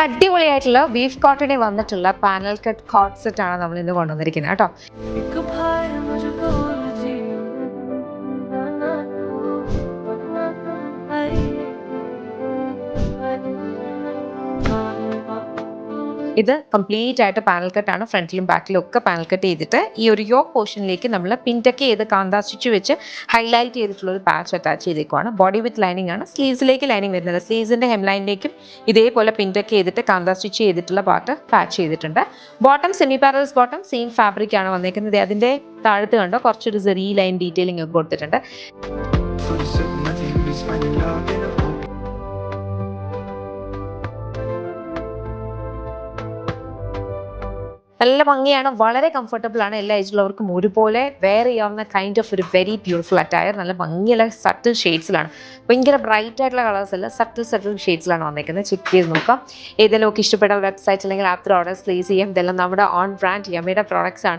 അടിപൊളിയായിട്ടുള്ള ബീഫ് കോട്ടണിൽ വന്നിട്ടുള്ള പാനൽ കട്ട് കോട്ട് സെറ്റ് ആണ് നമ്മൾ ഇന്ന് കൊണ്ടുവന്നിരിക്കുന്നത് കേട്ടോ. ഇത് കംപ്ലീറ്റ് ആയിട്ട് പാനൽ കട്ടാണ്. ഫ്രണ്ടിലും ബാക്കിലും ഒക്കെ പാനൽ കട്ട് ചെയ്തിട്ട് ഈ ഒരു യോക്ക് പോർഷനിലേക്ക് നമ്മൾ പിൻടക്ക് ചെയ്ത് കാന്താ സ്റ്റിച്ച് വെച്ച് ഹൈലൈറ്റ് ചെയ്തിട്ടുള്ള ഒരു പാച്ച് അറ്റാച്ച് ചെയ്തേക്കുവാണ്. ബോഡി വിത്ത് ലൈനിങ് ആണ്. സ്ലീവ്സിലേക്ക് ലൈനിങ് വരുന്നത്. സ്ലീവ്സിന്റെ ഹെം ലൈനിലേക്കും ഇതേപോലെ പിൻടക്ക് ചെയ്തിട്ട് കാന്താ സ്റ്റിച്ച് ചെയ്തിട്ടുള്ള പാർട്ട് പാച്ച് ചെയ്തിട്ടുണ്ട്. Bottom semi പാരൽസ് bottom same fabric ആണ് വന്നേക്കുന്നത്. അതിന്റെ താഴത്ത് കണ്ടോ കുറച്ചൊരു സെറി ലൈൻ ഡീറ്റെയിലിംഗ് ഒക്കെ കൊടുത്തിട്ടുണ്ട്. നല്ല ഭംഗിയാണ്, വളരെ കംഫർട്ടബിൾ ആണ്. എല്ലാ ഏജിലുള്ളവർക്കും ഒരുപോലെ വെയർ ചെയ്യാവുന്ന കൈൻഡ് ഓഫ് ഒരു വെരി ബ്യൂട്ടിഫുൾ അറ്റയർ. നല്ല ഭംഗിയുള്ള സട്ടിൽ ഷെയ്ഡ്സിലാണ്, ഭയങ്കര ബ്രൈറ്റ് ആയിട്ടുള്ള കളേഴ്സ് അല്ല, സട്ടിൽ ഷെയ്ഡ്സിലാണ് വന്നിരിക്കുന്നത്. ചെക്ക് ചെയ്ത് നോക്കാം. ഏതെങ്കിലും ഒക്കെ ഇഷ്ടപ്പെട്ട വെബ്സൈറ്റ് അല്ലെങ്കിൽ ആപ്പ് ഓർഡേഴ്സ് പ്ലേസ് ചെയ്യാം. ഇതെല്ലാം നമ്മുടെ ഓൺ ബ്രാൻഡ് യമയുടെ പ്രോഡക്ട്സ് ആണ്.